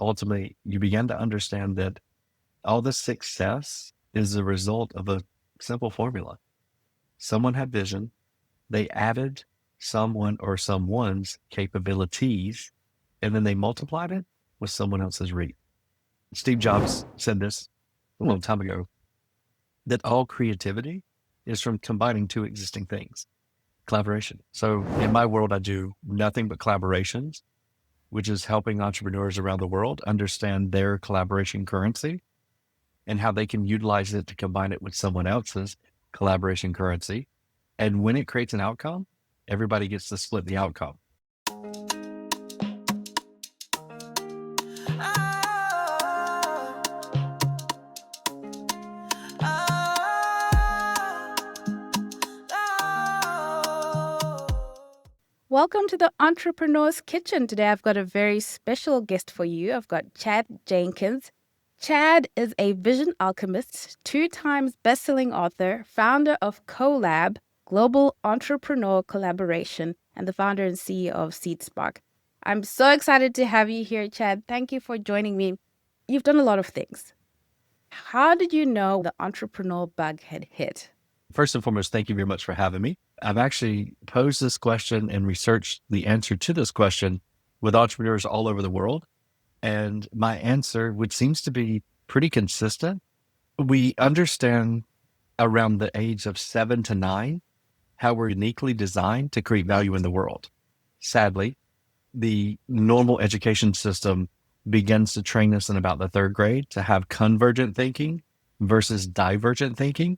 ultimately you began to understand that all the success is the result of a simple formula. Someone had vision, they added someone or someone's capabilities, and then they multiplied it with someone else's reach. Steve Jobs said this a long time ago, that all creativity is from combining two existing things, collaboration. So in my world, I do nothing but collaborations, which is helping entrepreneurs around the world understand their collaboration currency and how they can utilize it to combine it with someone else's collaboration currency. And when it creates an outcome, everybody gets to split the outcome. Welcome to the Entrepreneur's Kitchen. Today I've got a very special guest for you. I've got Chad Jenkins. Chad is a Vision Alchemist, 2 times best-selling author, founder of CoLAB, Global Entrepreneurial Collaboration, and the founder and CEO of SEEDSPARK. I'm so excited to have you here, Chad. Thank you for joining me. You've done a lot of things. How did you know the entrepreneurial bug had hit? First and foremost, thank you very much for having me. I've actually posed this question and researched the answer to this question with entrepreneurs all over the world. And my answer, which seems to be pretty consistent, we understand around the age of 7 to 9 how we're uniquely designed to create value in the world. Sadly, the normal education system begins to train us in about the 3rd grade to have convergent thinking versus divergent thinking.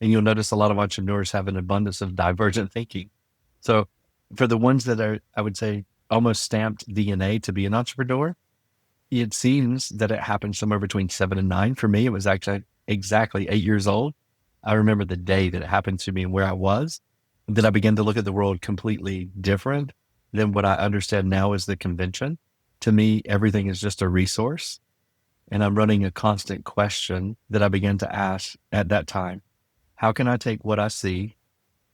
And you'll notice a lot of entrepreneurs have an abundance of divergent thinking. So for the ones that are, I would say, almost stamped DNA to be an entrepreneur, it seems that it happened somewhere between 7 and 9. For me, it was actually exactly 8 years old. I remember the day that it happened to me and where I was, that I began to look at the world completely different than what I understand now as the convention. To me, everything is just a resource. And I'm running a constant question that I began to ask at that time. How can I take what I see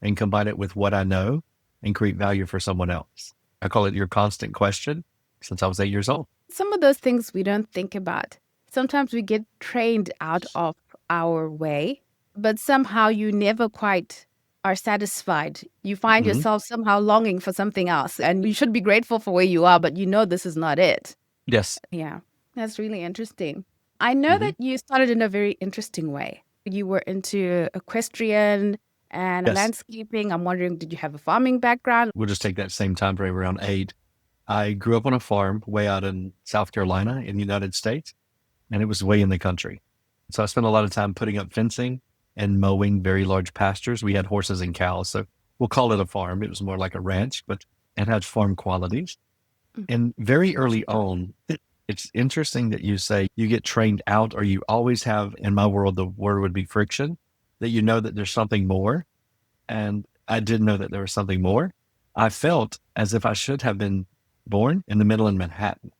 and combine it with what I know and create value for someone else? I call it your constant question since I was 8 years old. Some of those things we don't think about. Sometimes we get trained out of our way, but somehow you never quite are satisfied. You find yourself somehow longing for something else, and you should be grateful for where you are, but you know this is not it. Yes. Yeah, that's really interesting. I know that you started in a very interesting way. You were into equestrian and Yes. landscaping. I'm wondering, did you have a farming background? We'll just take that same time frame around 8. I grew up on a farm way out in South Carolina in the United States, and it was way in the country. So I spent a lot of time putting up fencing and mowing very large pastures. We had horses and cows, so we'll call it a farm. It was more like a ranch, but it had farm qualities. And very early on, it's interesting that you say you get trained out, or you always have, in my world, the word would be friction, that you know that there's something more. And I didn't know that there was something more. I felt as if I should have been born in the middle of Manhattan,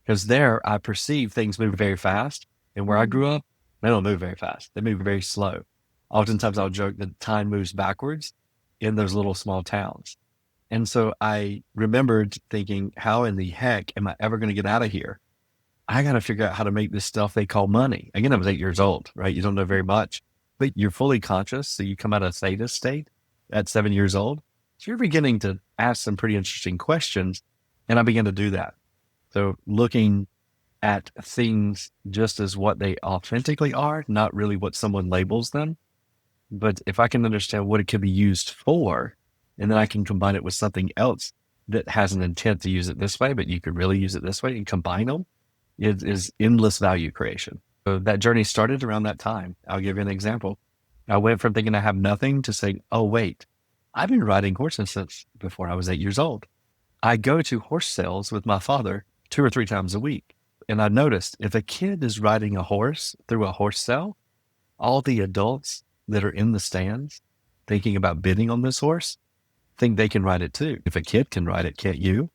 because there I perceive things move very fast. And where I grew up, they don't move very fast. They move very slow. Oftentimes I'll joke that time moves backwards in those little small towns. And so I remembered thinking, how in the heck am I ever going to get out of here? I got to figure out how to make this stuff they call money. Again, I was 8 years old, right? You don't know very much, but you're fully conscious. So you come out of theta state at 7 years old. So you're beginning to ask some pretty interesting questions. And I began to do that. So looking at things just as what they authentically are, not really what someone labels them. But if I can understand what it could be used for, and then I can combine it with something else that has an intent to use it this way, but you could really use it this way and combine them, it is endless value creation. So that journey started around that time. I'll give you an example. I went from thinking I have nothing to saying, oh, wait, I've been riding horses since before I was 8 years old. I go to horse sales with my father 2 or 3 times a week. And I noticed if a kid is riding a horse through a horse sale, all the adults that are in the stands thinking about bidding on this horse think they can ride it too. If a kid can ride it, can't you?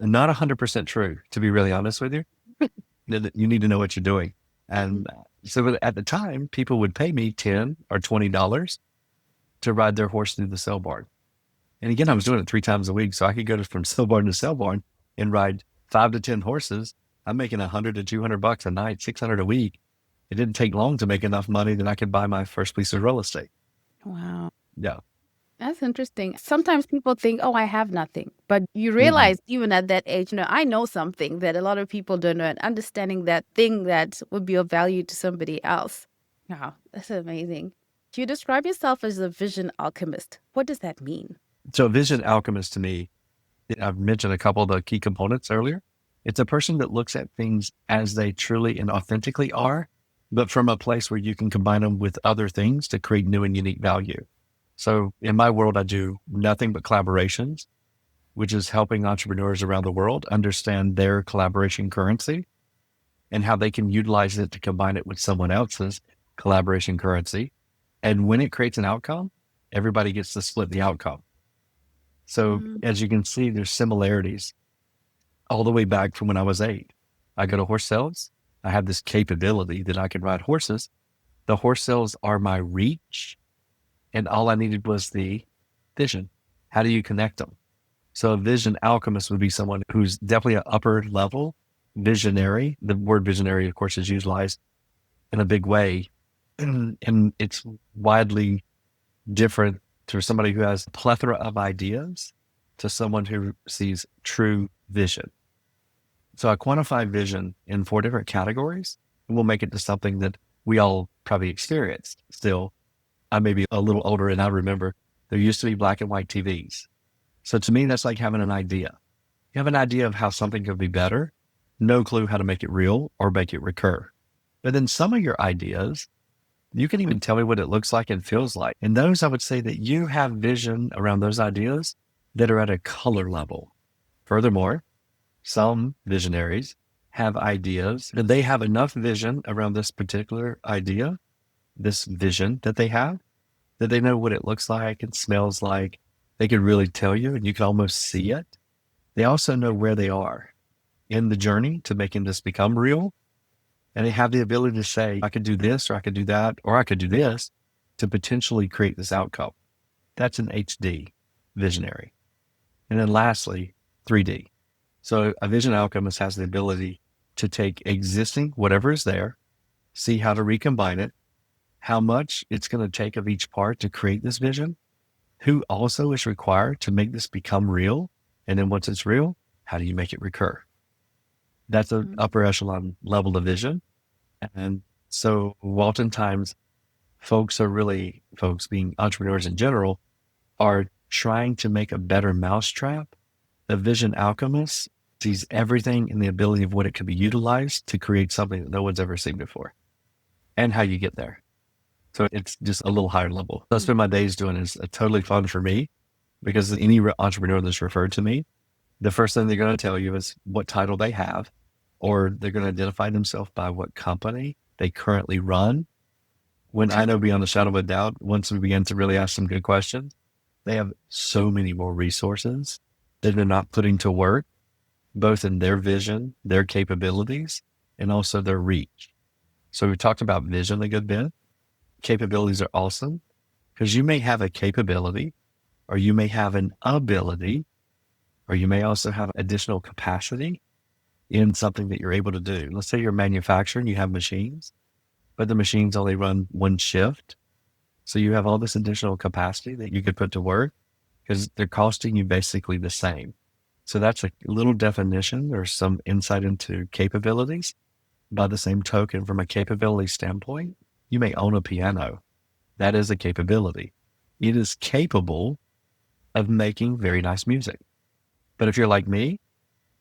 And not 100% true, to be really honest with you. You need to know what you're doing. And so at the time, people would pay me $10 or $20 to ride their horse through the sale barn. And again, I was doing it 3 times a week. So I could go from sale barn to sale barn and ride 5 to 10 horses. I'm making $100 to $200 a night, 600 a week. It didn't take long to make enough money that I could buy my first piece of real estate. Wow. Yeah. That's interesting. Sometimes people think, oh, I have nothing. But you Mm-mm. realize even at that age, I know something that a lot of people don't know, and understanding that thing that would be of value to somebody else. Wow, that's amazing. You describe yourself as a vision alchemist. What does that mean? So Vision Alchemist to me, I've mentioned a couple of the key components earlier. It's a person that looks at things as they truly and authentically are, but from a place where you can combine them with other things to create new and unique value. So in my world, I do nothing but collaborations, which is helping entrepreneurs around the world understand their collaboration currency and how they can utilize it to combine it with someone else's collaboration currency. And when it creates an outcome, everybody gets to split the outcome. So Mm. as you can see, there's similarities all the way back from when I was 8. I go to horse sales. I have this capability that I can ride horses. The horse sales are my reach. And all I needed was the vision. How do you connect them? So a vision alchemist would be someone who's definitely an upper level visionary. The word visionary, of course, is utilized in a big way. And it's widely different to somebody who has a plethora of ideas to someone who sees true vision. So I quantify vision in 4 different categories, and we'll make it to something that we all probably experienced. Still, I may be a little older and I remember there used to be black and white TVs. So to me, that's like having an idea. You have an idea of how something could be better, no clue how to make it real or make it recur. But then some of your ideas, you can even tell me what it looks like and feels like. And those, I would say that you have vision around those ideas that are at a color level. Furthermore, some visionaries have ideas and they have enough vision around this particular idea, this vision that they have, that they know what it looks like and smells like. They can really tell you and you can almost see it. They also know where they are in the journey to making this become real. And they have the ability to say, I could do this, or I could do that, or I could do this to potentially create this outcome. That's an HD visionary. And then lastly, 3D. So a vision alchemist has the ability to take existing, whatever is there, see how to recombine it, how much it's going to take of each part to create this vision, who also is required to make this become real. And then once it's real, how do you make it recur? That's an upper echelon level of vision. And so oftentimes folks being entrepreneurs in general, are trying to make a better mousetrap. The vision alchemist sees everything and the ability of what it could be utilized to create something that no one's ever seen before and how you get there. So it's just a little higher level. That's what my days doing is totally fun for me because any entrepreneur that's referred to me, the first thing they're going to tell you is what title they have, or they're going to identify themselves by what company they currently run. When I know beyond a shadow of a doubt, once we begin to really ask some good questions, they have so many more resources that they're not putting to work, both in their vision, their capabilities, and also their reach. So we talked about vision a good bit. Capabilities are awesome because you may have a capability, or you may have an ability, or you may also have additional capacity in something that you're able to do. Let's say you're manufacturing, you have machines, but the machines only run one shift. So you have all this additional capacity that you could put to work because they're costing you basically the same. So that's a little definition or some insight into capabilities. By the same token, from a capability standpoint, you may own a piano. That is a capability. It is capable of making very nice music. But if you're like me,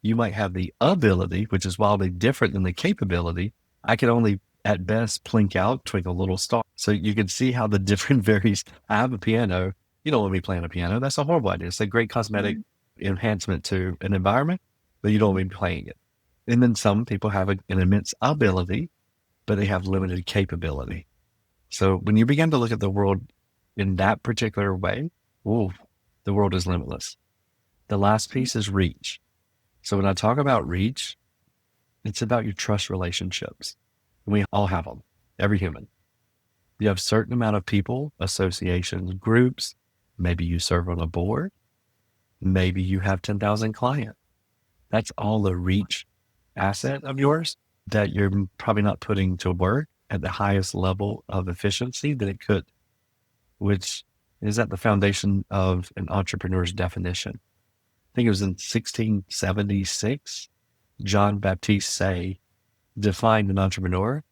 you might have the ability, which is wildly different than the capability. I can only at best plink out, twinkle little star. So you can see how the different varies. I have a piano. You don't want me playing a piano. That's a horrible idea. It's a great cosmetic enhancement to an environment, but you don't want me playing it. And then some people have an immense ability, but they have limited capability. So when you begin to look at the world in that particular way, ooh, the world is limitless. The last piece is reach. So when I talk about reach, it's about your trust relationships. We all have them, every human. You have a certain amount of people, associations, groups. Maybe you serve on a board. Maybe you have 10,000 clients. That's all the reach asset of yours that you're probably not putting to work at the highest level of efficiency that it could, which is at the foundation of an entrepreneur's definition. I think it was in 1676, John Baptiste Say defined an entrepreneur.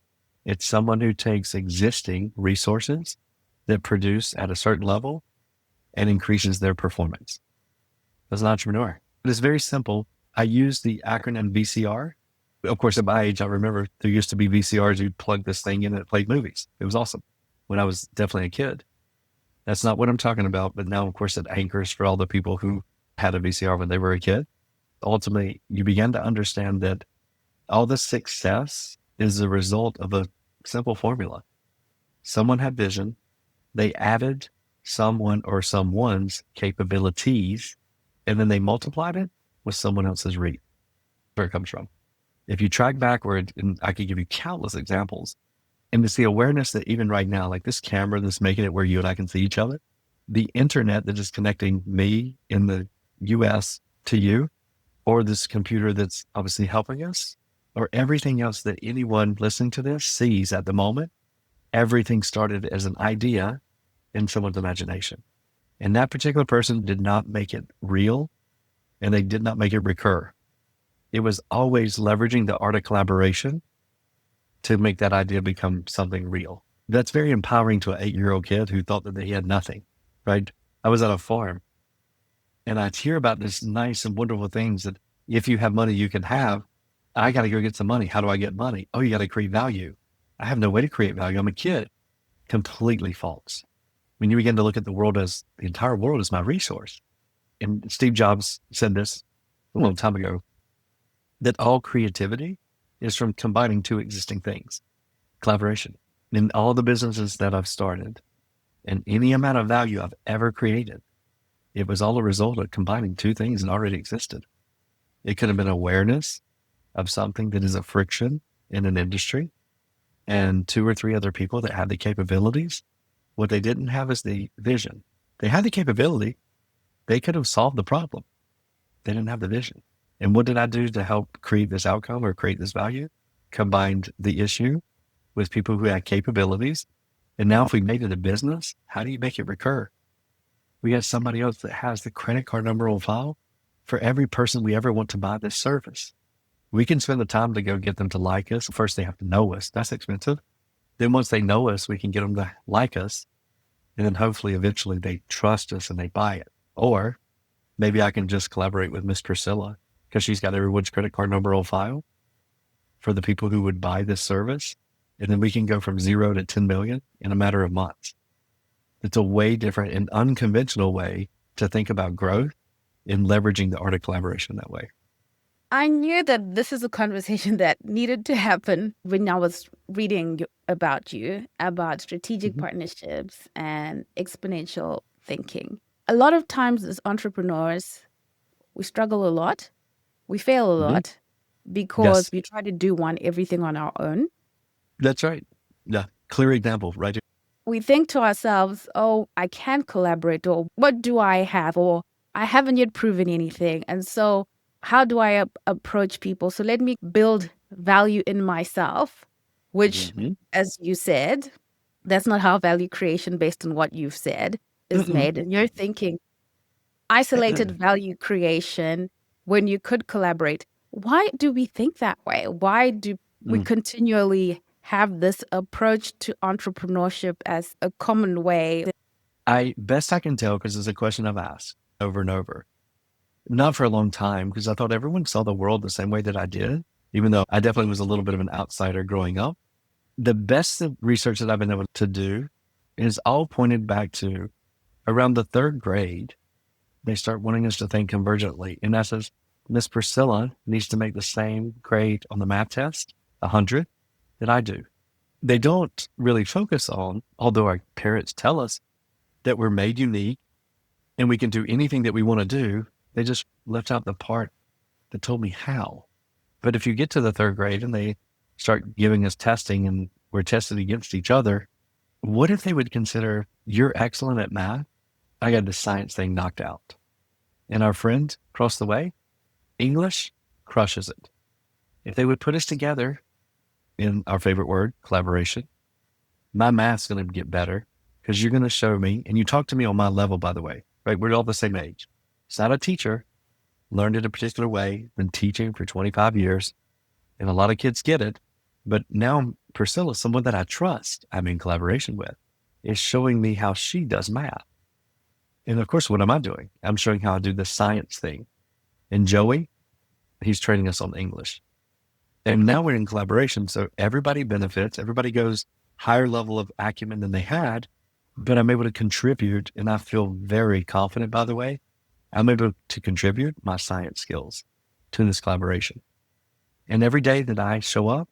It's someone who takes existing resources that produce at a certain level and increases their performance. As an entrepreneur, it is very simple. I use the acronym VCR. Of course, at my age, I remember there used to be VCRs. You'd plug this thing in and it played movies. It was awesome when I was definitely a kid. That's not what I'm talking about. But now, of course, it anchors for all the people who had a VCR when they were a kid. Ultimately, you begin to understand that all the success is the result of a simple formula. Someone had vision. They added someone or someone's capabilities, and then they multiplied it with someone else's reach. Where it comes from. If you track backward, and I could give you countless examples, and it's the awareness that even right now, like this camera that's making it where you and I can see each other, the internet that is connecting me in the US to you, or this computer that's obviously helping us, or everything else that anyone listening to this sees at the moment, everything started as an idea in someone's imagination. And that particular person did not make it real, and they did not make it recur. It was always leveraging the art of collaboration to make that idea become something real. That's very empowering to an 8-year-old kid who thought that he had nothing, right? I was at a farm and I'd hear about this nice and wonderful things that if you have money, you can have. I got to go get some money. How do I get money? Oh, you got to create value. I have no way to create value. I'm a kid. Completely false. When you begin to look at the world as the entire world is my resource. And Steve Jobs said this a long time ago, that all creativity is from combining two existing things, collaboration. In all the businesses that I've started and any amount of value I've ever created, it was all a result of combining two things that already existed. It could have been awareness of something that is a friction in an industry and 2 or 3 other people that had the capabilities. What they didn't have is the vision. They had the capability. They could have solved the problem. They didn't have the vision. And what did I do to help create this outcome or create this value? Combined the issue with people who had capabilities. And now if we made it a business, how do you make it recur? We have somebody else that has the credit card number on file for every person we ever want to buy this service. We can spend the time to go get them to like us. First, they have to know us. That's expensive. Then once they know us, we can get them to like us. And then hopefully eventually they trust us and they buy it. Or maybe I can just collaborate with Miss Priscilla because she's got everyone's credit card number on file for the people who would buy this service. And then we can go from 0 to 10 million in a matter of months. It's a way different and unconventional way to think about growth and leveraging the art of collaboration that way. I knew that this is a conversation that needed to happen when I was reading about you, about strategic partnerships and exponential thinking. A lot of times as entrepreneurs, we struggle a lot. We fail a lot because we try to do everything on our own. That's right. Yeah. Clear example, right? We think to ourselves, oh, I can collaborate, or what do I have, or I haven't yet proven anything. And so how do I approach people? So let me build value in myself, which, as you said, that's not how value creation based on what you've said is made. And you're thinking isolated value creation when you could collaborate. Why do we think that way? Why do we continually have this approach to entrepreneurship as a common way? Best I can tell, because it's a question I've asked over and over. Not for a long time, because I thought everyone saw the world the same way that I did, even though I definitely was a little bit of an outsider growing up. The best research that I've been able to do is all pointed back to around the 3rd grade. They start wanting us to think convergently. And that says, Miss Priscilla needs to make the same grade on the math test, 100, that I do. They don't really focus on, although our parents tell us that we're made unique and we can do anything that we want to do. They just left out the part that told me how. But if you get to the 3rd grade and they start giving us testing and we're tested against each other, what if they would consider you're excellent at math? I got the science thing knocked out. And our friend across the way, English crushes it. if they would put us together in our favorite word, collaboration, my math's going to get better because you're going to show me, and you talk to me on my level, by the way, right? We're all the same age. It's not a teacher, learned it a particular way, been teaching for 25 years, and a lot of kids get it. But now Priscilla, someone that I trust, I'm in collaboration with, is showing me how she does math. And of course, what am I doing? I'm showing how I do the science thing. And Joey, he's training us on English. And now we're in collaboration. So everybody benefits. Everybody goes higher level of acumen than they had, but I'm able to contribute. And I feel very confident, by the way, I'm able to contribute my science skills to this collaboration. And every day that I show up,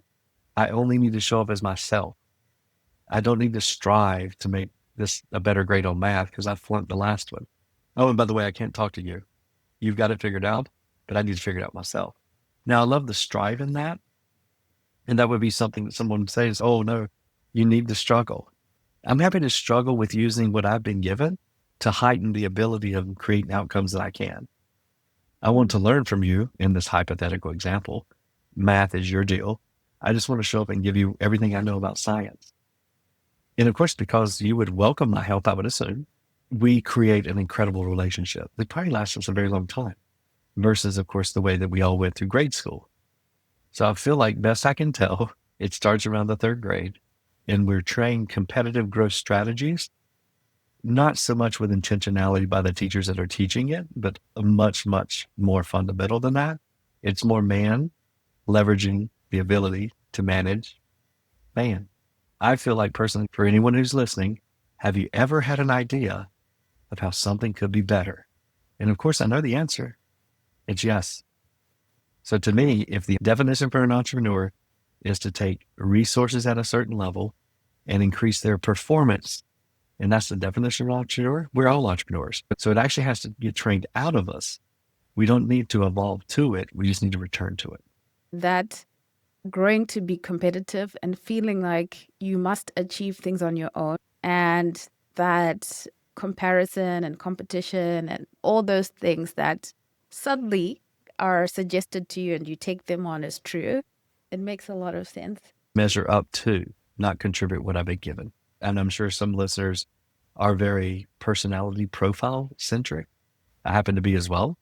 I only need to show up as myself. I don't need to strive to make this a better grade on math because I flunked the last one. Oh, and by the way, I can't talk to you. You've got it figured out, but I need to figure it out myself. Now, I love the strive in that. And that would be something that someone says, oh, no, you need to struggle. I'm happy to struggle with using what I've been given to heighten the ability of creating outcomes that I can. I want to learn from you in this hypothetical example. Math is your deal. I just want to show up and give you everything I know about science. And of course, because you would welcome my help, I would assume, we create an incredible relationship that probably lasts us a very long time versus, of course, the way that we all went through grade school. So I feel like best I can tell, it starts around the third grade and we're trained competitive growth strategies, not so much with intentionality by the teachers that are teaching it, but much, much more fundamental than that. It's more man leveraging the ability to manage man. I feel like personally, for anyone who's listening, have you ever had an idea of how something could be better? And of course, I know the answer. It's yes. So to me, if the definition for an entrepreneur is to take resources at a certain level and increase their performance, and that's the definition of an entrepreneur, we're all entrepreneurs. So it actually has to get trained out of us. We don't need to evolve to it. We just need to return to it. That growing to be competitive and feeling like you must achieve things on your own, and that comparison and competition and all those things that suddenly are suggested to you and you take them on as true, it makes a lot of sense. Measure up to, not contribute what I've been given. And I'm sure some listeners are very personality profile centric. I happen to be as well.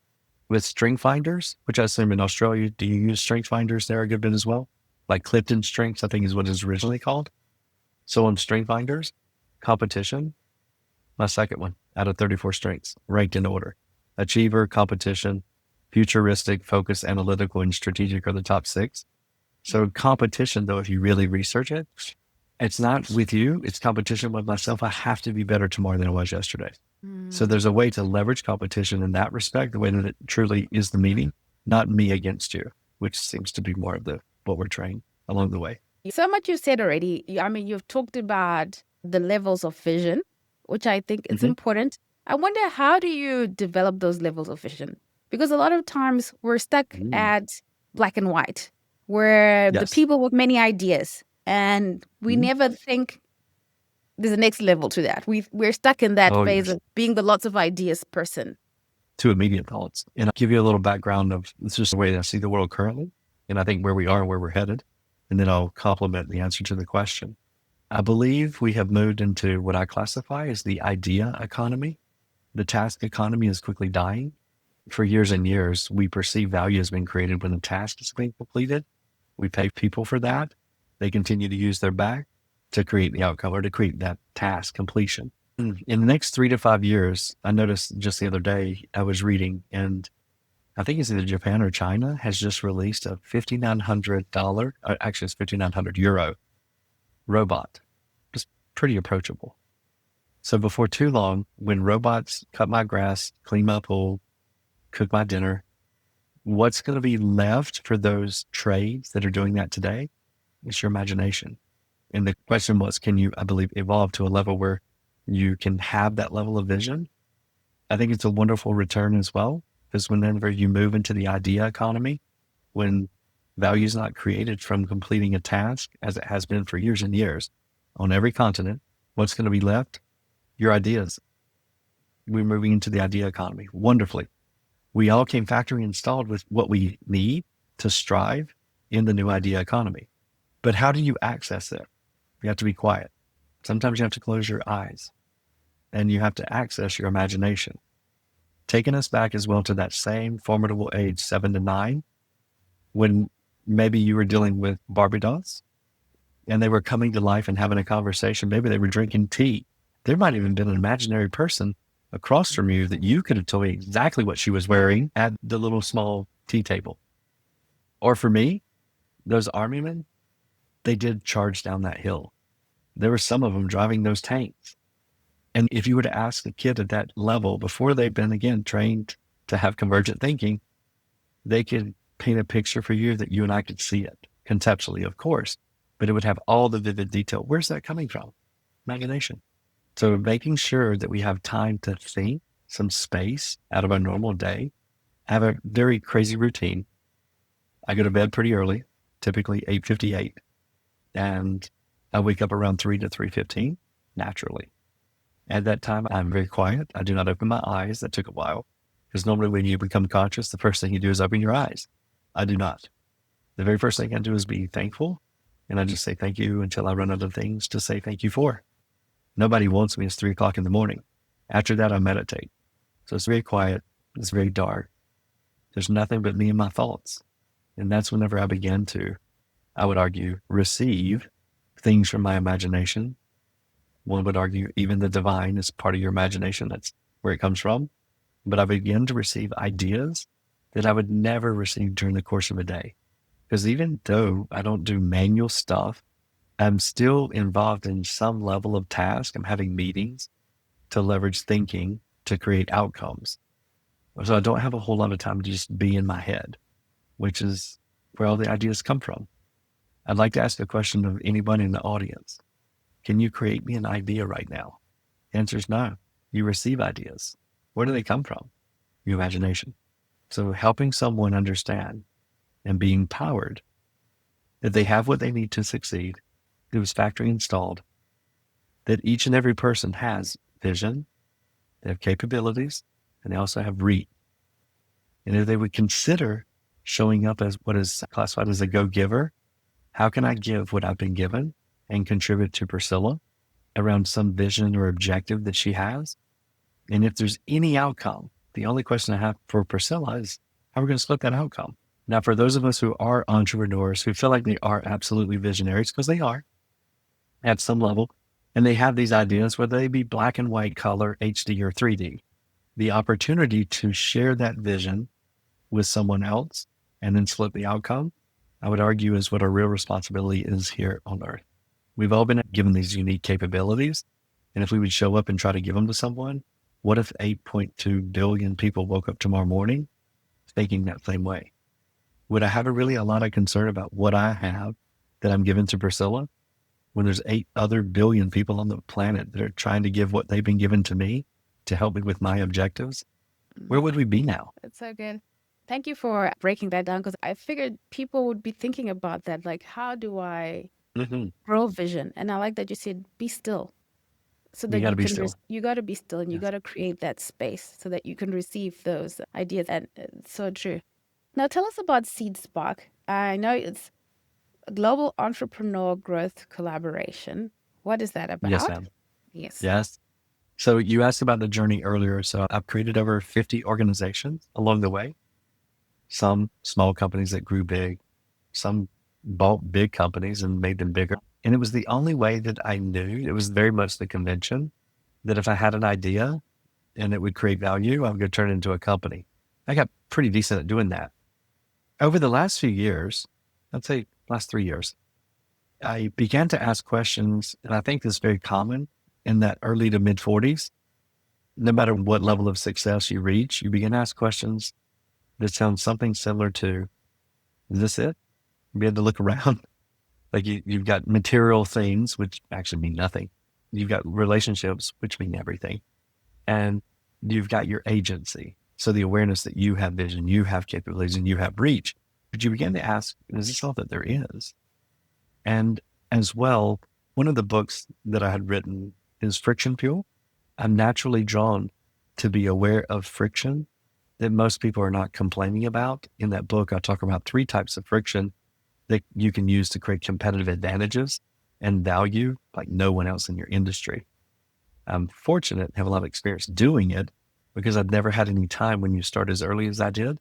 With Strength Finders, which I assume in Australia, do you use Strength Finders there a good bit as well? Like Clifton Strengths, I think is what it's originally called. So on Strength Finders, competition, my second one out of 34 strengths, ranked in order. Achiever, competition, futuristic, focused, analytical, and strategic are the top 6. So competition, though, if you really research it, it's not with you, it's competition with myself. I have to be better tomorrow than I was yesterday. So there's a way to leverage competition in that respect, the way that it truly is the meaning, not me against you, which seems to be more of what we're trained along the way. So much you said already. I mean, you've talked about the levels of vision, which I think is important. I wonder, how do you develop those levels of vision? Because a lot of times we're stuck at black and white, where the people with many ideas, and we never think there's a next level to that. We're stuck in that phase of being the lots of ideas person. 2 immediate thoughts. And I'll give you a little background of this is just the way that I see the world currently. And I think where we are and where we're headed. And then I'll complement the answer to the question. I believe we have moved into what I classify as the idea economy. The task economy is quickly dying. For years and years, we perceive value has been created when the task is being completed. We pay people for that. They continue to use their back to create the outcome or to create that task completion. In the next 3 to 5 years, I noticed just the other day, I was reading, and I think it's either Japan or China has just released a $5,900, actually it's 5,900 euro robot. Just pretty approachable. So before too long, when robots cut my grass, clean my pool, cook my dinner, what's going to be left for those trades that are doing that today? It's your imagination. And the question was, can you, I believe, evolve to a level where you can have that level of vision? I think it's a wonderful return as well, because whenever you move into the idea economy, when value is not created from completing a task, as it has been for years and years on every continent, what's going to be left? Your ideas. We're moving into the idea economy wonderfully. We all came factory installed with what we need to strive in the new idea economy. But how do you access it? You have to be quiet. Sometimes you have to close your eyes and you have to access your imagination. Taking us back as well to that same formidable age, 7 to 9, when maybe you were dealing with Barbie dolls and they were coming to life and having a conversation. Maybe they were drinking tea. There might even been an imaginary person across from you that you could have told me exactly what she was wearing at the little small tea table. Or for me, those army men, they did charge down that hill. There were some of them driving those tanks. And if you were to ask a kid at that level, before they've been, again, trained to have convergent thinking, they could paint a picture for you that you and I could see it conceptually, of course, but it would have all the vivid detail. Where's that coming from? Imagination. So making sure that we have time to think, some space out of our normal day. I have a very crazy routine. I go to bed pretty early, typically 8:58, and I wake up around 3 to 3:15 naturally. At that time, I'm very quiet. I do not open my eyes. That took a while because normally when you become conscious, the first thing you do is open your eyes. I do not. The very first thing I do is be thankful. And I just say thank you until I run out of things to say thank you for. Nobody wants me. It's 3 o'clock in the morning. After that, I meditate. So it's very quiet. It's very dark. There's nothing but me and my thoughts. And that's whenever I begin to, I would argue, receive things from my imagination. One would argue even the divine is part of your imagination. That's where it comes from. But I begin to receive ideas that I would never receive during the course of a day. Because even though I don't do manual stuff, I'm still involved in some level of task. I'm having meetings to leverage thinking to create outcomes. So I don't have a whole lot of time to just be in my head, which is where all the ideas come from. I'd like to ask a question of anybody in the audience. Can you create me an idea right now? The answer is no. You receive ideas. Where do they come from? Your imagination. So helping someone understand and being empowered that they have what they need to succeed, it was factory installed, that each and every person has vision, they have capabilities, and they also have reach. And if they would consider showing up as what is classified as a go-giver, how can I give what I've been given and contribute to Priscilla around some vision or objective that she has? And if there's any outcome, the only question I have for Priscilla is how we're going to split that outcome. Now, for those of us who are entrepreneurs, who feel like they are absolutely visionaries, because they are at some level, and they have these ideas, whether they be black and white, color, HD, or 3D, the opportunity to share that vision with someone else and then split the outcome, I would argue is what our real responsibility is here on Earth. We've all been given these unique capabilities. And if we would show up and try to give them to someone, what if 8.2 billion people woke up tomorrow morning thinking that same way? Would I have a lot of concern about what I have that I'm giving to Priscilla when there's 8 other billion people on the planet that are trying to give what they've been given to me to help me with my objectives? Where would we be now? That's so good. Thank you for breaking that down, because I figured people would be thinking about that. Like, how do I grow vision? And I like that you said, be still. So that You got to you be can, still. you got to be still, and you Yes. got to create that space so that you can receive those ideas. And it's so true. Now, tell us about SEEDSPARK. I know it's a global entrepreneur growth collaboration. What is that Yes, about? ma'am. Yes. Yes. So you asked about the journey earlier. So I've created over 50 organizations along the way. Some small companies that grew big, some bought big companies and made them bigger. And it was the only way that I knew. It was very much the convention that if I had an idea and it would create value, I would go turn it into a company. I got pretty decent at doing that. Over the last few years, I'd say last 3 years, I began to ask questions, and I think this is very common in that early to mid 40s. No matter what level of success you reach, you begin to ask questions that sound something similar to, is this it? You begin to look around. Like you've got material things, which actually mean nothing. You've got relationships, which mean everything. And you've got your agency. So the awareness that you have vision, you have capabilities, and you have reach. But you begin to ask, is this all that there is? And as well, one of the books that I had written is Friction Fuel. I'm naturally drawn to be aware of friction that most people are not complaining about. In that book, I talk about 3 types of friction that you can use to create competitive advantages and value like no one else in your industry. I'm fortunate to have a lot of experience doing it because I've never had any time when you start as early as I did.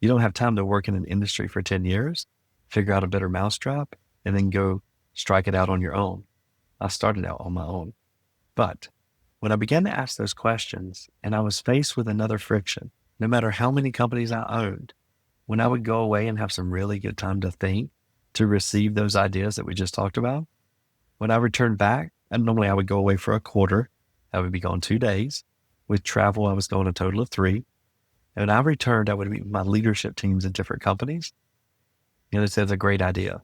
You don't have time to work in an industry for 10 years, figure out a better mousetrap, and then go strike it out on your own. I started out on my own. But when I began to ask those questions and I was faced with another friction, no matter how many companies I owned, when I would go away and have some really good time to think, to receive those ideas that we just talked about, when I returned back, and normally I would go away for a quarter, I would be gone 2 days. With travel, I was going a total of 3. And when I returned, I would meet with my leadership teams in different companies. They said, it's a great idea.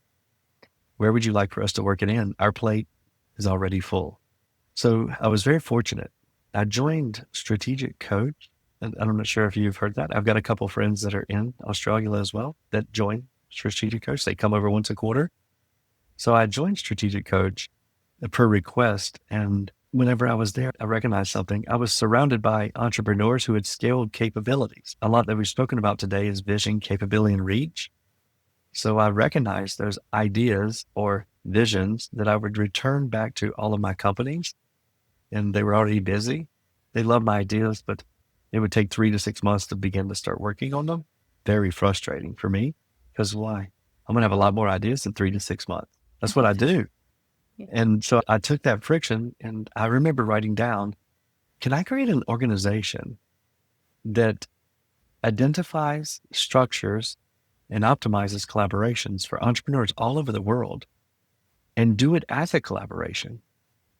Where would you like for us to work it in? Our plate is already full. So I was very fortunate. I joined Strategic Coach, and I'm not sure if you've heard that. I've got a couple of friends that are in Australia as well that join Strategic Coach. They come over once a quarter. So I joined Strategic Coach per request. And whenever I was there, I recognized something. I was surrounded by entrepreneurs who had scaled capabilities. A lot that we've spoken about today is vision, capability, and reach. So I recognized those ideas or visions that I would return back to all of my companies, and they were already busy. They loved my ideas, but it would take 3 to 6 months to begin to start working on them. Very frustrating for me, because why? I'm going to have a lot more ideas in 3 to 6 months. That's what I do. And so I took that friction, and I remember writing down, can I create an organization that identifies, structures, and optimizes collaborations for entrepreneurs all over the world and do it as a collaboration?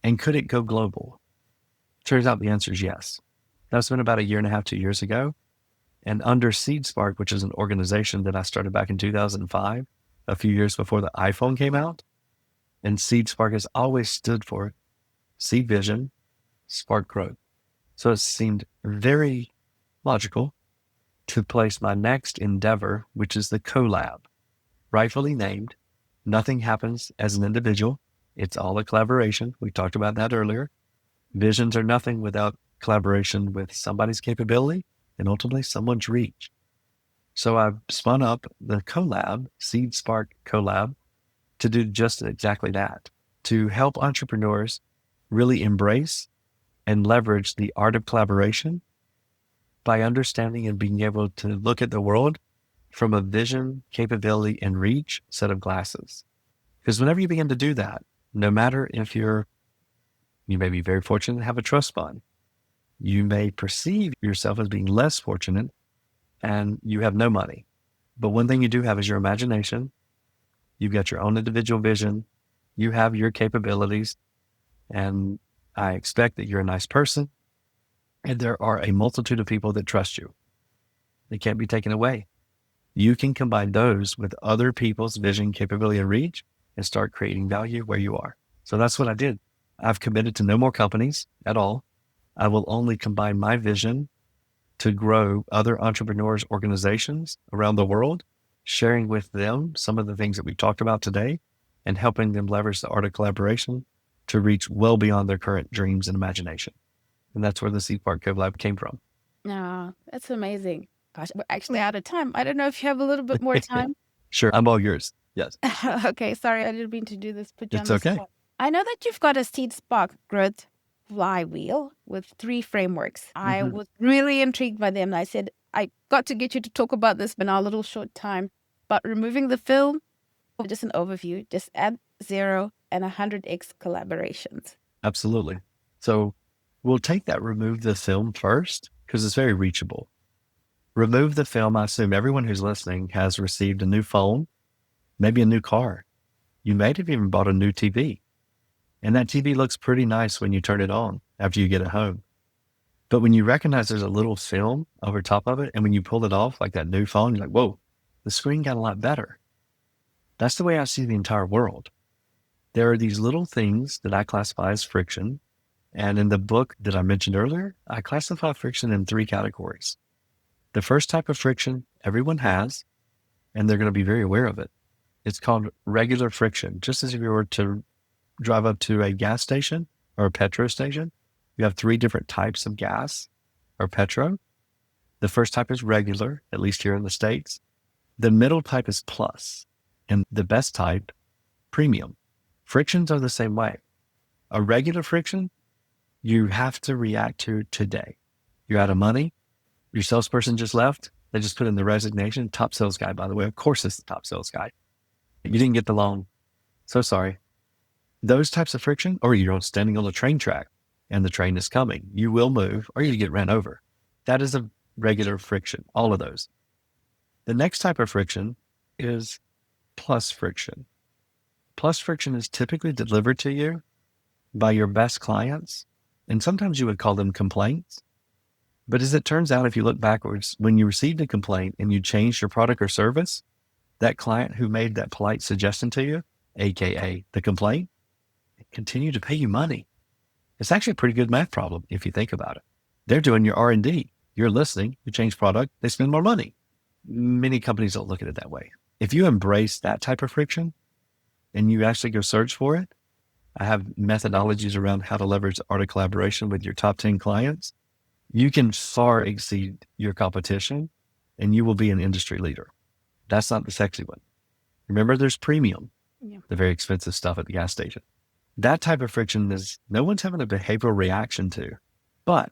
And could it go global? Turns out the answer is yes. That's been about 1.5 to 2 years ago. And under SEEDSPARK, which is an organization that I started back in 2005, a few years before the iPhone came out. And SEEDSPARK has always stood for Seed Vision, Spark Growth. So it seemed very logical to place my next endeavor, which is the CoLAB, rightfully named. Nothing happens as an individual. It's all a collaboration. We talked about that earlier. Visions are nothing without collaboration with somebody's capability and ultimately someone's reach. So I spun up the CoLAB, SEEDSPARK CoLAB, to do just exactly that, to help entrepreneurs really embrace and leverage the art of collaboration by understanding and being able to look at the world from a vision, capability, and reach set of glasses. Because whenever you begin to do that, no matter if you may be very fortunate to have a trust fund, you may perceive yourself as being less fortunate and you have no money. But one thing you do have is your imagination. You've got your own individual vision. You have your capabilities. And I expect that you're a nice person. And there are a multitude of people that trust you. They can't be taken away. You can combine those with other people's vision, capability, and reach and start creating value where you are. So that's what I did. I've committed to no more companies at all. I will only combine my vision to grow other entrepreneurs' organizations around the world, sharing with them some of the things that we've talked about today and helping them leverage the art of collaboration to reach well beyond their current dreams and imagination. And that's where the SEEDSPARK CoLAB came from. Oh, that's amazing. Gosh, we're actually out of time. I don't know if you have a little bit more time. Sure. I'm all yours. Yes. Okay, sorry, I didn't mean to do this. Put you It's on the okay. spot. I know that you've got a SEEDSPARK Growth Flywheel with 3 frameworks. I was really intrigued by them. I said, I got to get you to talk about this in our little short time. But removing the film, just an overview, just add 0 and 100x collaborations. Absolutely. So we'll take that remove the film first because it's very reachable. Remove the film. I assume everyone who's listening has received a new phone, maybe a new car. You may have even bought a new TV. And that TV looks pretty nice when you turn it on after you get it home. But when you recognize there's a little film over top of it, and when you pull it off like that new phone, you're like, whoa, the screen got a lot better. That's the way I see the entire world. There are these little things that I classify as friction. And in the book that I mentioned earlier, I classify friction in 3 categories. The first type of friction everyone has, and they're going to be very aware of it. It's called regular friction. Just as if you were to drive up to a gas station or a petrol station, you have 3 different types of gas or petrol. The first type is regular, at least here in the States. The middle type is plus. And the best type, premium. Frictions are the same way. A regular friction, you have to react to today. You're out of money. Your salesperson just left. They just put in the resignation. Top sales guy, by the way. Of course, it's the top sales guy. You didn't get the loan. So sorry. Those types of friction, or you're standing on the train track and the train is coming. You will move or you get ran over. That is a regular friction, all of those. The next type of friction is plus friction. Plus friction is typically delivered to you by your best clients. And sometimes you would call them complaints. But as it turns out, if you look backwards, when you received a complaint and you changed your product or service, that client who made that polite suggestion to you, AKA the complaint, continue to pay you money. It's actually a pretty good math problem if you think about it. They're doing your R&D. You're listening, you change product, they spend more money. Many companies don't look at it that way. If you embrace that type of friction and you actually go search for it, I have methodologies around how to leverage art of collaboration with your top 10 clients. You can far exceed your competition and you will be an industry leader. That's not the sexy one. Remember, there's premium, the very expensive stuff at the gas station. That type of friction is no one's having a behavioral reaction to. But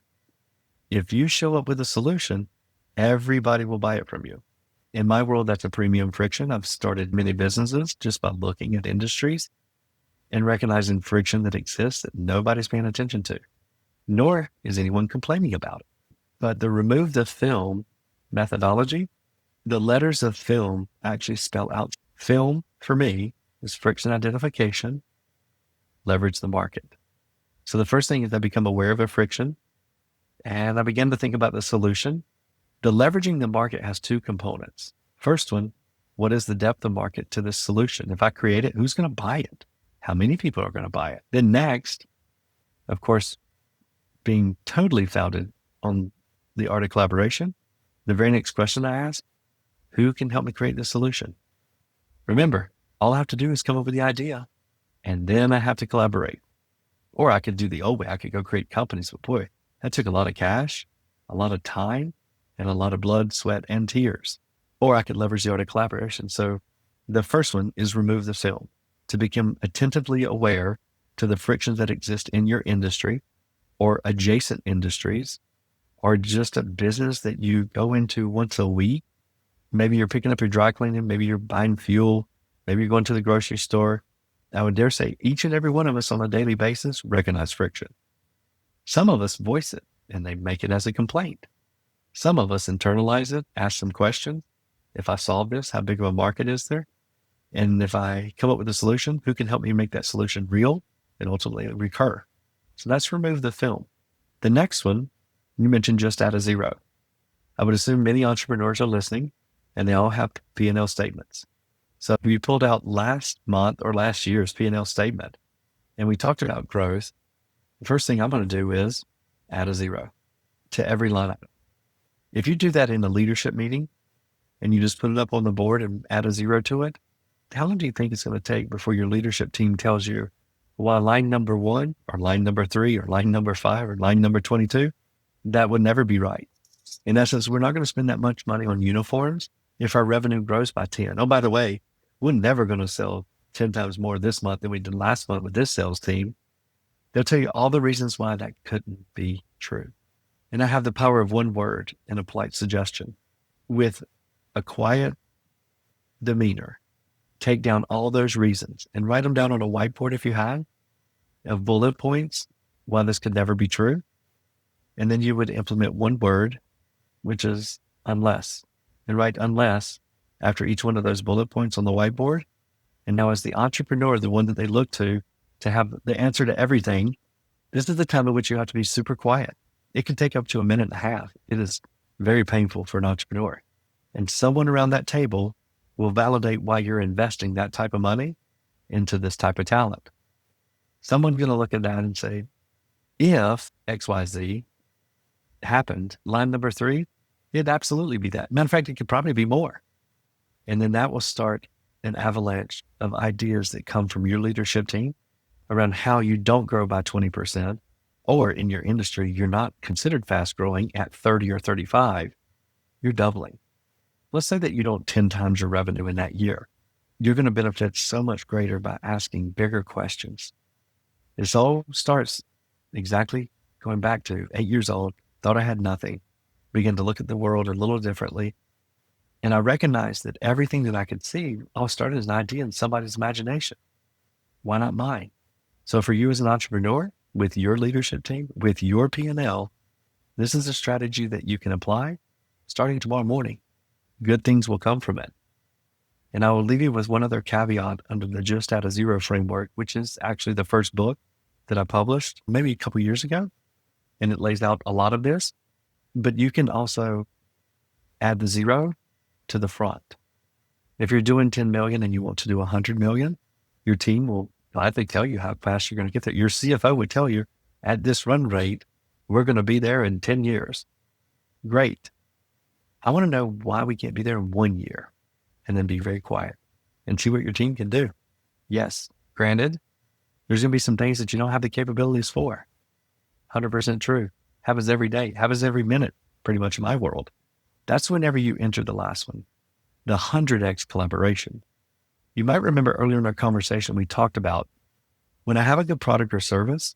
if you show up with a solution, everybody will buy it from you. In my world, that's a premium friction. I've started many businesses just by looking at industries and recognizing friction that exists that nobody's paying attention to, nor is anyone complaining about it. But the remove the film methodology, the letters of film actually spell out film for me is friction identification, leverage the market. So the first thing is I become aware of a friction and I begin to think about the solution. The leveraging the market has two components. First one, what is the depth of market to this solution? If I create it, who's going to buy it? How many people are going to buy it? Then next, of course, being totally founded on the art of collaboration, the very next question I ask, who can help me create this solution? Remember, all I have to do is come up with the idea and then I have to collaborate. Or I could do the old way. I could go create companies, but boy, that took a lot of cash, a lot of time, and a lot of blood, sweat, and tears. Or I could leverage the art of collaboration. So the first one is remove the film, to become attentively aware to the frictions that exist in your industry or adjacent industries, or just a business that you go into once a week. Maybe you're picking up your dry cleaning, maybe you're buying fuel, maybe you're going to the grocery store. I would dare say each and every one of us on a daily basis recognize friction. Some of us voice it and they make it as a complaint. Some of us internalize it, ask some questions. If I solve this, how big of a market is there? And if I come up with a solution, who can help me make that solution real and ultimately recur? So that's remove the film. The next one, you mentioned just out of zero. I would assume many entrepreneurs are listening and they all have P&L statements. So if you pulled out last month or last year's P&L statement and we talked about growth, the first thing I'm going to do is add a zero to every line item. If you do that in a leadership meeting and you just put it up on the board and add a zero to it, how long do you think it's going to take before your leadership team tells you, well, line number 1 or line number 3 or line number 5 or line number 22, that would never be right. In essence, we're not going to spend that much money on uniforms if our revenue grows by 10. Oh, by the way, we're never going to sell 10 times more this month than we did last month with this sales team. They'll tell you all the reasons why that couldn't be true. And I have the power of one word and a polite suggestion. With a quiet demeanor, take down all those reasons and write them down on a whiteboard if you have, of bullet points, why this could never be true. And then you would implement one word, which is unless, and write unless after each one of those bullet points on the whiteboard. And now as the entrepreneur, the one that they look to have the answer to everything, this is the time at which you have to be super quiet. It can take up to a minute and a half. It is very painful for an entrepreneur. And someone around that table will validate why you're investing that type of money into this type of talent. Someone's going to look at that and say, if XYZ happened, line number 3, it'd absolutely be that. Matter of fact, it could probably be more. And then that will start an avalanche of ideas that come from your leadership team around how you don't grow by 20%, or in your industry, you're not considered fast growing at 30 or 35, you're doubling. Let's say that you don't 10 times your revenue in that year. you're going to benefit so much greater by asking bigger questions. This all starts exactly going back to 8 years old, thought I had nothing, began to look at the world a little differently. And I recognized that everything that I could see all started as an idea in somebody's imagination. Why not mine? So for you as an entrepreneur, with your leadership team, with your P&L, this is a strategy that you can apply starting tomorrow morning. Good things will come from it. And I will leave you with one other caveat under the Just Out of Zero framework, which is actually the first book that I published maybe a couple years ago. And it lays out a lot of this, but you can also add the zero to the front. If you're doing 10 million and you want to do 100 million, your team will gladly tell you how fast you're going to get there. Your CFO would tell you at this run rate, we're going to be there in 10 years. Great. I want to know why we can't be there in 1 year, and then be very quiet and see what your team can do. Yes, granted, there's going to be some things that you don't have the capabilities for. 100% true. Happens every day, happens every minute, pretty much in my world. That's whenever you enter the last one, the 100x collaboration. You might remember earlier in our conversation, we talked about when I have a good product or service,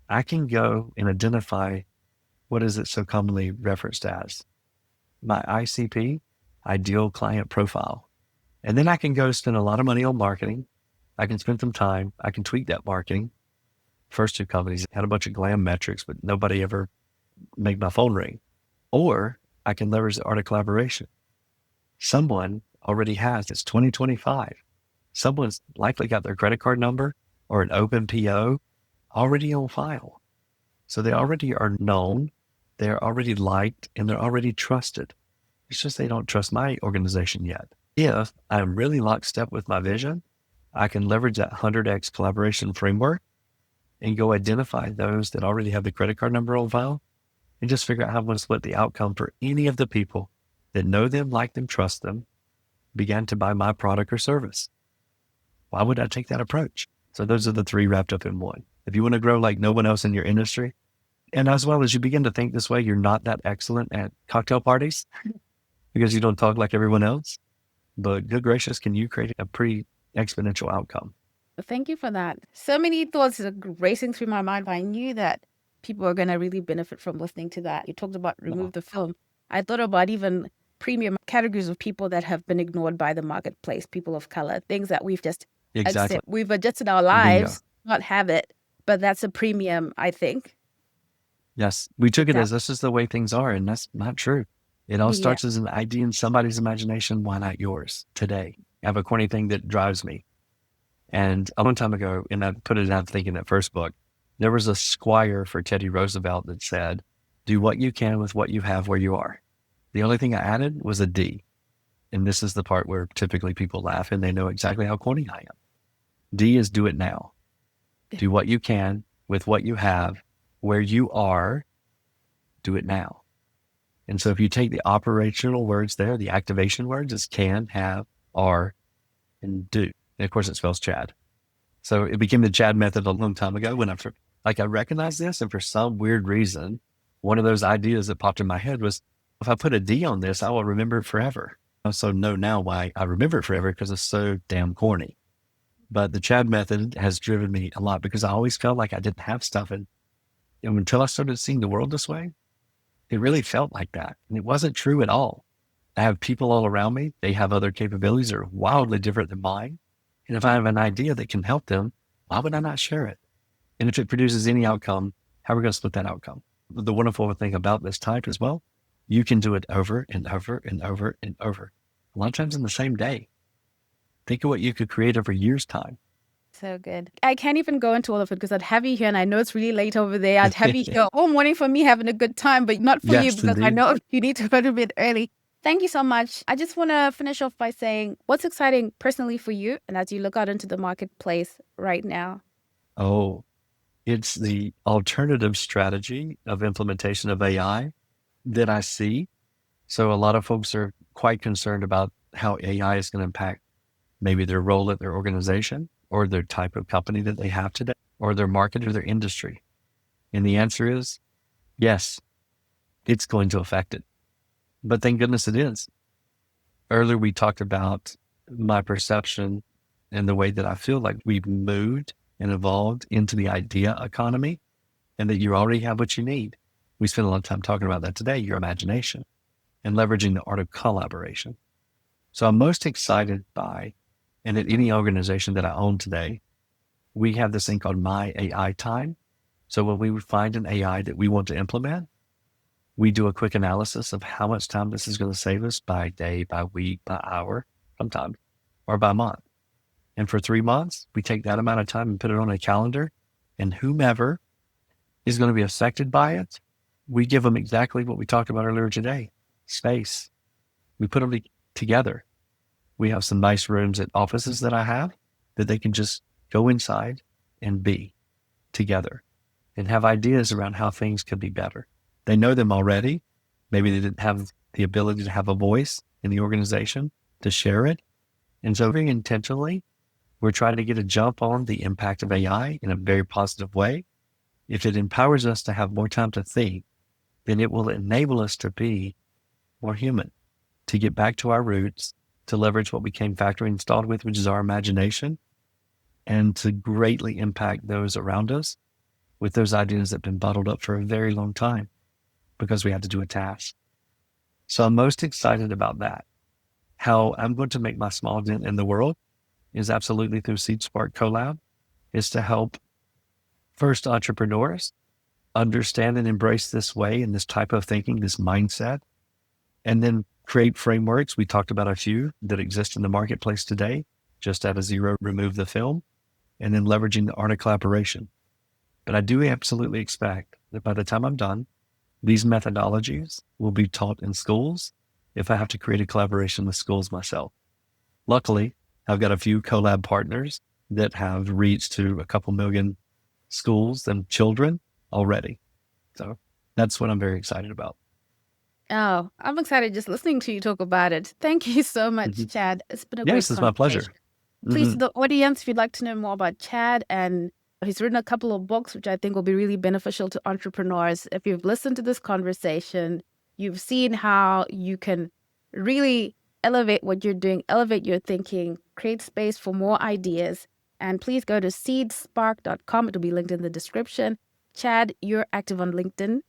I can go and identify what is it so commonly referenced as my ICP, ideal client profile. And then I can go spend a lot of money on marketing. I can spend some time. I can tweak that marketing. First two companies had a bunch of glam metrics, but nobody ever made my phone ring. Or I can leverage the art of collaboration. Someone already has, it's 2025. Someone's likely got their credit card number or an open PO already on file. So they already are known, they're already liked, and they're already trusted. It's just they don't trust my organization yet. If I'm really lockstep with my vision, I can leverage that 100x collaboration framework and go identify those that already have the credit card number on file and just figure out how I'm going to split the outcome for any of the people that know them, like them, trust them, began to buy my product or service. Why would I take that approach? So those are the three wrapped up in one. If you want to grow like no one else in your industry, and as well as you begin to think this way, you're not that excellent at cocktail parties because you don't talk like everyone else. But good gracious, can you create a pretty exponential outcome? Thank you for that. So many thoughts are racing through my mind, but I knew that people are going to really benefit from listening to that. You talked about remove the film. I thought about even premium categories of people that have been ignored by the marketplace, people of color, things that we've just Exactly. we've adjusted our Bingo. lives, not have it, but that's a premium, I think. Yes, we took it Yeah. as this is the way things are, and that's not true. It all Yeah. starts as an idea in somebody's imagination. Why not yours today? I have a corny thing that drives me. And a long time ago, and I put it out thinking that first book, there was a squire for Teddy Roosevelt that said, do what you can with what you have where you are. The only thing I added was a D. And this is the part where typically people laugh and they know exactly how corny I am. D is do it now. Do what you can with what you have where you are. Do it now. And so if you take the operational words there, the activation words is can, have, are, and do. And of course it spells Chad. So it became the Chad method a long time ago when I recognized this. And for some weird reason, one of those ideas that popped in my head was, if I put a D on this, I will remember it forever. I also know now why I remember it forever, because it's so damn corny. But the Chad method has driven me a lot because I always felt like I didn't have stuff. And until I started seeing the world this way, it really felt like that. And it wasn't true at all. I have people all around me. They have other capabilities that are wildly different than mine. And if I have an idea that can help them, why would I not share it? And if it produces any outcome, how are we going to split that outcome? The wonderful thing about this type as well, you can do it over and over and over and over. A lot of times in the same day. Think of what you could create over years' time. So good. I can't even go into all of it because I'd have you here, and I know it's really late over there. I'd have you here all morning for me having a good time, but not for you because I know you need to go to bed early. Thank you so much. I just want to finish off by saying what's exciting personally for you and as you look out into the marketplace right now. Oh, it's the alternative strategy of implementation of AI that I see. So a lot of folks are quite concerned about how AI is going to impact maybe their role at their organization or their type of company that they have today or their market or their industry. And the answer is yes, it's going to affect it. But thank goodness it is. Earlier, we talked about my perception and the way that I feel like we've moved and evolved into the idea economy, and that you already have what you need. We spent a lot of time talking about that today, your imagination and leveraging the art of collaboration. So I'm most excited by, and at any organization that I own today, we have this thing called My AI Time. So when we find an AI that we want to implement, we do a quick analysis of how much time this is going to save us by day, by week, by hour, sometimes, or by month. And for 3 months, we take that amount of time and put it on a calendar, and whomever is going to be affected by it, we give them exactly what we talked about earlier today, space. We put them together. We have some nice rooms at offices that I have that they can just go inside and be together and have ideas around how things could be better. They know them already. Maybe they didn't have the ability to have a voice in the organization to share it. And so very intentionally, we're trying to get a jump on the impact of AI in a very positive way. If it empowers us to have more time to think, then it will enable us to be more human, to get back to our roots, to leverage what we came factory installed with, which is our imagination, and to greatly impact those around us with those ideas that have been bottled up for a very long time because we had to do a task. So I'm most excited about that. How I'm going to make my small dent in the world is absolutely through SEEDSPARK CoLAB, is to help first entrepreneurs understand and embrace this way and this type of thinking, this mindset, and then create frameworks. We talked about a few that exist in the marketplace today, just at a zero, remove the film, and then leveraging the art of collaboration. But I do absolutely expect that by the time I'm done, these methodologies will be taught in schools if I have to create a collaboration with schools myself. Luckily, I've got a few CoLAB partners that have reached to a couple million schools and children already. So that's what I'm very excited about. Oh, I'm excited just listening to you talk about it. Thank you so much, Mm-hmm. Chad. It's been a great Yes, it's my pleasure. conversation. Please, Mm-hmm. to the audience, if you'd like to know more about Chad, and he's written a couple of books, which I think will be really beneficial to entrepreneurs. If you've listened to this conversation, you've seen how you can really elevate what you're doing, elevate your thinking, create space for more ideas. And please go to seedspark.com. It'll be linked in the description. Chad, you're active on LinkedIn.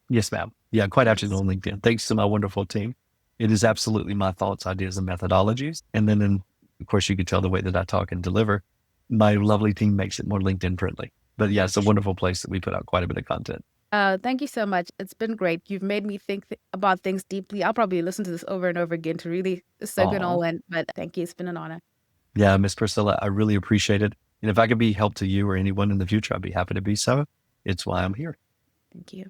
Yes, ma'am. Yeah, quite active Yes. on LinkedIn. Thanks to my wonderful team. It is absolutely my thoughts, ideas, and methodologies. And then, of course, you could tell the way that I talk and deliver. My lovely team makes it more LinkedIn friendly. But yeah, it's a wonderful place that we put out quite a bit of content. Thank you so much. It's been great. You've made me think about things deeply. I'll probably listen to this over and over again to really soak it all Oh, in. But thank you. It's been an honor. yeah, Miss Priscilla, I really appreciate it. And if I could be help to you or anyone in the future, I'd be happy to be so. It's why I'm here. Thank you.